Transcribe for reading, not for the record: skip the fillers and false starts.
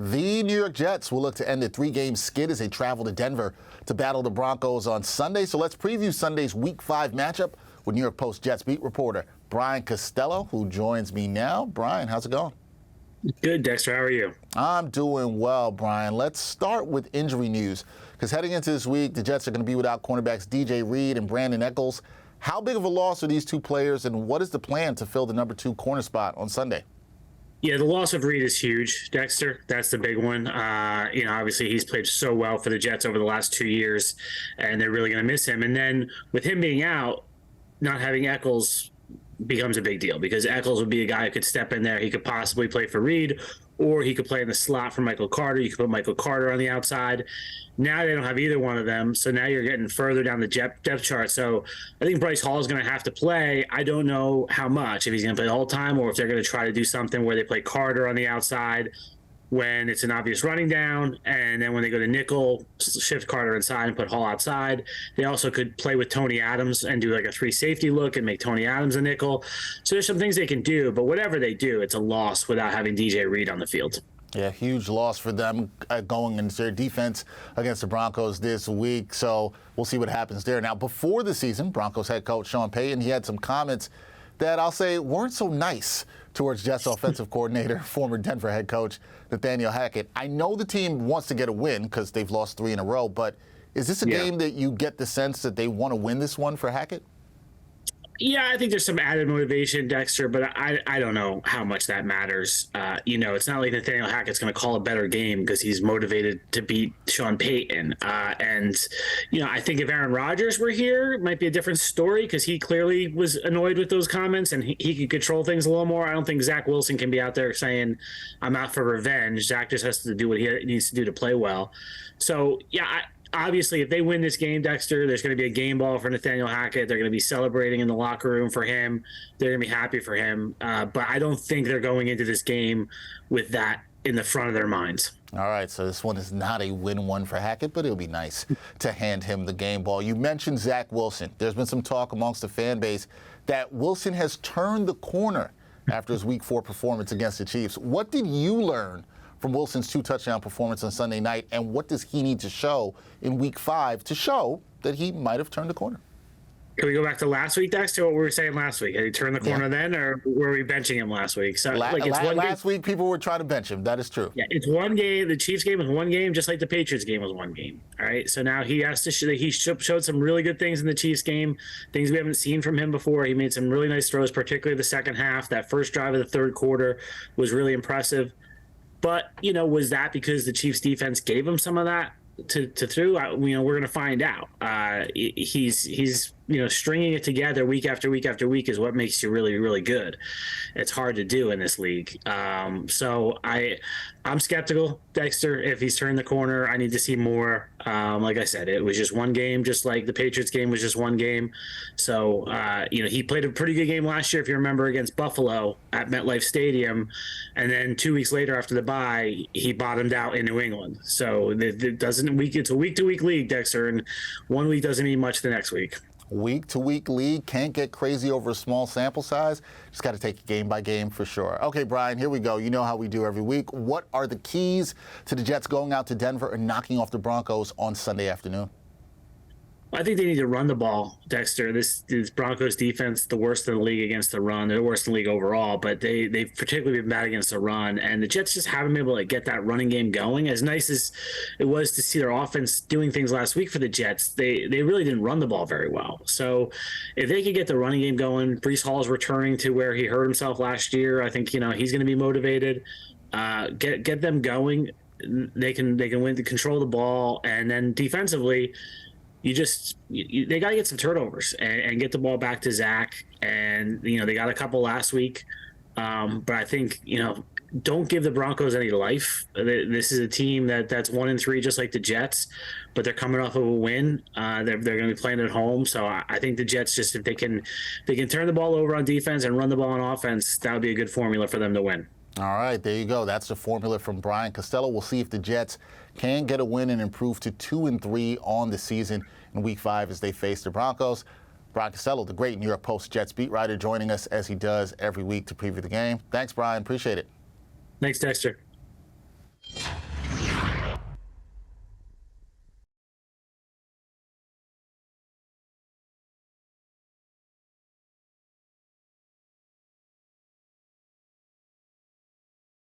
The New York Jets will look to end a three-game skid as they travel to Denver to battle the Broncos on Sunday. So let's preview Sunday's Week 5 matchup with New York Post Jets beat reporter Brian Costello, who joins me now. Brian, how's it going? Good, Dexter. How are you? I'm doing well, Brian. Let's start with injury news, because heading into this week, the Jets are going to be without cornerbacks DJ Reed and Brandon Echols. How big of a loss are these two players, and what is the plan to fill the number 2 corner spot on Sunday? Yeah, the loss of Reed is huge, Dexter. That's the big one. Obviously he's played so well for the Jets over the last 2 years, and they're really going to miss him. And then with him being out, not having Echols becomes a big deal, because Echols would be a guy who could step in there. He could possibly play for Reed, or he could play in the slot for Michael Carter. You could put Michael Carter on the outside. Now they don't have either one of them, so now you're getting further down the depth chart. So I think Bryce Hall is going to have to play. I don't know how much, if he's going to play the whole time, or if they're going to try to do something where they play Carter on the outside when it's an obvious running down, and then when they go to nickel, shift Carter inside and put Hall outside. They also could play with Tony Adams and do like a 3 safety look and make Tony Adams a nickel. So there's some things they can do, but whatever they do, it's a loss without having DJ Reed on the field. Yeah, huge loss for them going into their defense against the Broncos this week. So we'll see what happens there. Now, before the season, Broncos head coach Sean Payton, he had some comments that I'll say weren't so nice towards Jets offensive coordinator, former Denver head coach Nathaniel Hackett. I know the team wants to get a win because they've lost 3 in a row, but is this a game that you get the sense that they want to win this one for Hackett? Yeah, I think there's some added motivation, Dexter, but I don't know how much that matters. It's not like Nathaniel Hackett's going to call a better game because he's motivated to beat Sean Payton. I think if Aaron Rodgers were here, it might be a different story, because he clearly was annoyed with those comments and he could control things a little more. I don't think Zach Wilson can be out there saying, I'm out for revenge. Zach just has to do what he needs to do to play well. So, yeah, obviously, if they win this game, Dexter, there's going to be a game ball for Nathaniel Hackett. They're going to be celebrating in the locker room for him. They're going to be happy for him. But I don't think they're going into this game with that in the front of their minds. All right, so this one is not a win one for Hackett, but it'll be nice to hand him the game ball. You mentioned Zach Wilson. There's been some talk amongst the fan base that Wilson has turned the corner after his Week 4 performance against the Chiefs. What did you learn from Wilson's 2-touchdown performance on Sunday night, and what does he need to show in Week 5 to show that he might have turned the corner? Can we go back to last week, Dexter? What we were saying last week? Had he turned the corner then, or were we benching him last week? So last week, people were trying to bench him. That is true. Yeah, it's one game. The Chiefs game was one game, just like the Patriots game was one game. All right, so now he has to he showed some really good things in the Chiefs game, things we haven't seen from him before. He made some really nice throws, particularly the second half. That first drive of the third quarter was really impressive. But, was that because the Chiefs defense gave him some of that to through? We're going to find out. He's stringing it together week after week after week is what makes you really, really good. It's hard to do in this league. So I'm skeptical, Dexter. If he's turned the corner, I need to see more. Like I said, it was just one game, just like the Patriots game was just one game. So, he played a pretty good game last year, if you remember, against Buffalo at MetLife Stadium. And then 2 weeks later after the bye, he bottomed out in New England. So it's a week-to-week league, Dexter, and 1 week doesn't mean much the next week. Week-to-week league, can't get crazy over a small sample size. Just got to take it game by game for sure. Okay, Brian, here we go. You know how we do every week. What are the keys to the Jets going out to Denver and knocking off the Broncos on Sunday afternoon? I think they need to run the ball, Dexter. This Broncos defense, the worst in the league against the run. They're the worst in the league overall, but they've particularly been bad against the run. And the Jets just haven't been able to get that running game going. As nice as it was to see their offense doing things last week for the Jets, they really didn't run the ball very well. So if they could get the running game going, Breece Hall is returning to where he hurt himself last year. I think he's going to be motivated. Get them going. They can win to control the ball, and then defensively, they got to get some turnovers and get the ball back to Zach. And, they got a couple last week. But I think, don't give the Broncos any life. This is a team that's 1-3, just like the Jets, but they're coming off of a win. They're going to be playing at home. So I think the Jets, just if they can turn the ball over on defense and run the ball on offense, that would be a good formula for them to win. All right, there you go. That's the formula from Brian Costello. We'll see if the Jets can get a win and improve to 2-3 on the season in Week 5 as they face the Broncos. Brian Costello, the great New York Post Jets beat writer, joining us as he does every week to preview the game. Thanks, Brian. Appreciate it. Thanks, Dexter.